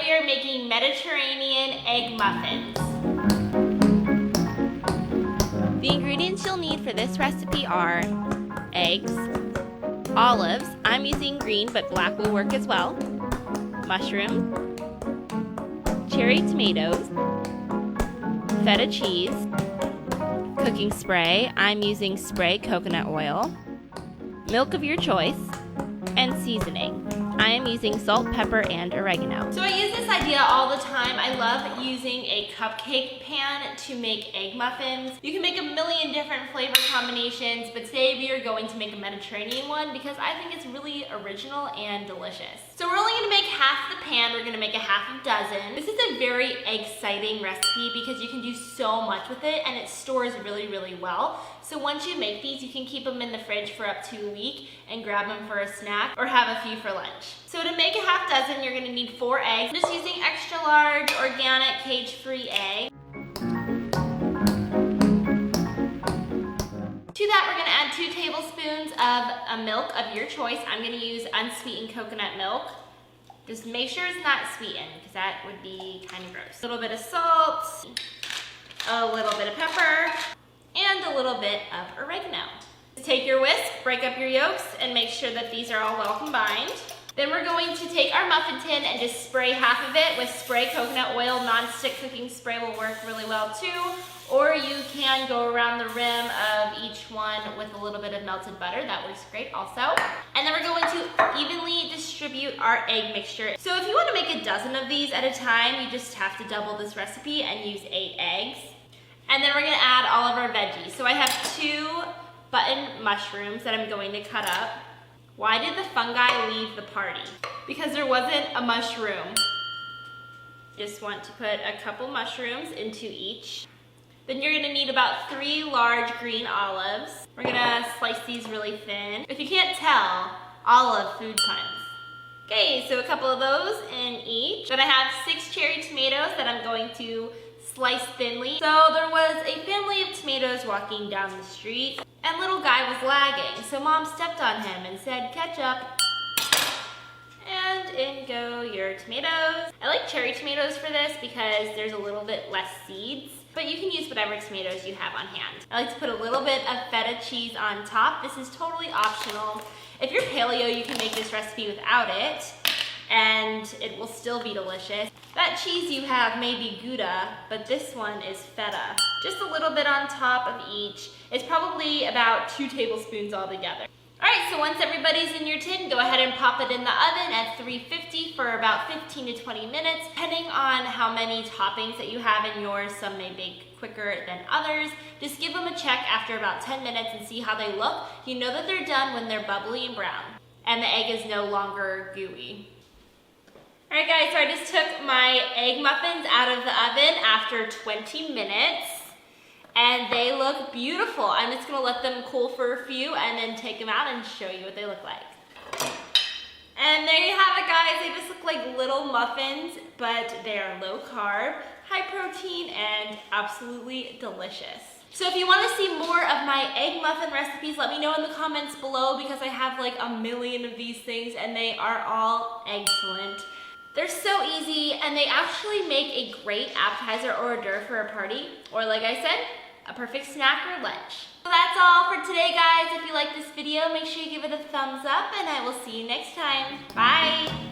we are making Mediterranean egg muffins. The ingredients you'll need for this recipe are eggs, olives, I'm using green but black will work as well, mushrooms, cherry tomatoes, feta cheese, cooking spray, I'm using spray coconut oil, milk of your choice, and seasoning. I am using salt, pepper, and oregano. So I use this idea all the time. I love using a cupcake pan to make egg muffins. You can make a million different flavor combinations, but today we are going to make a Mediterranean one because I think it's really original and delicious. So we're only gonna make half the pan. We're gonna make a half a dozen. This is a very egg-citing recipe because you can do so much with it and it stores really, really well. So once you make these, you can keep them in the fridge for up to a week and grab them for a snack or have a few for lunch. So to make a half dozen, you're gonna need 4 eggs. I'm just using extra large, organic, cage-free egg. To that, we're gonna add 2 tablespoons of a milk of your choice. I'm gonna use unsweetened coconut milk. Just make sure it's not sweetened because that would be kind of gross. A little bit of salt, a little bit of pepper, and a little bit of oregano. Take your whisk, break up your yolks, and make sure that these are all well combined. Then we're going to take our muffin tin and just spray half of it with spray coconut oil. Non-stick cooking spray will work really well too. Or you can go around the rim of each one with a little bit of melted butter. That works great also. And then we're going to evenly distribute our egg mixture. So if you want to make a dozen of these at a time, you just have to double this recipe and use 8 eggs. And then we're gonna add all of our veggies. So I have 2 button mushrooms that I'm going to cut up. Why did the fungi leave the party? Because there wasn't a mushroom. Just want to put a couple mushrooms into each. Then you're gonna need about 3 large green olives. We're gonna slice these really thin. If you can't tell, olive food puns. Okay, so a couple of those in each. Then I have 6 cherry tomatoes that I'm going to slice thinly. So there was a family of tomatoes walking down the street and little guy was lagging. So mom stepped on him and said, ketchup. And in go your tomatoes. I like cherry tomatoes for this because there's a little bit less seeds, but you can use whatever tomatoes you have on hand. I like to put a little bit of feta cheese on top. This is totally optional. If you're paleo, you can make this recipe without it, and it will still be delicious. That cheese you have may be Gouda, but this one is feta. Just a little bit on top of each. It's probably about 2 tablespoons altogether. All right, so once everybody's in your tin, go ahead and pop it in the oven at 350 for about 15 to 20 minutes, depending on how many toppings that you have in yours. Some may bake quicker than others. Just give them a check after about 10 minutes and see how they look. You know that they're done when they're bubbly and brown, and the egg is no longer gooey. All right guys, so I just took my egg muffins out of the oven after 20 minutes and they look beautiful. I'm just gonna let them cool for a few and then take them out and show you what they look like. And there you have it guys, they just look like little muffins, but they are low carb, high protein, and absolutely delicious. So if you want to see more of my egg muffin recipes, let me know in the comments below because I have like a million of these things and they are all excellent. They're so easy and they actually make a great appetizer or hors d'oeuvre for a party, or like I said, a perfect snack or lunch. So that's all for today guys. If you like this video, make sure you give it a thumbs up and I will see you next time. Bye!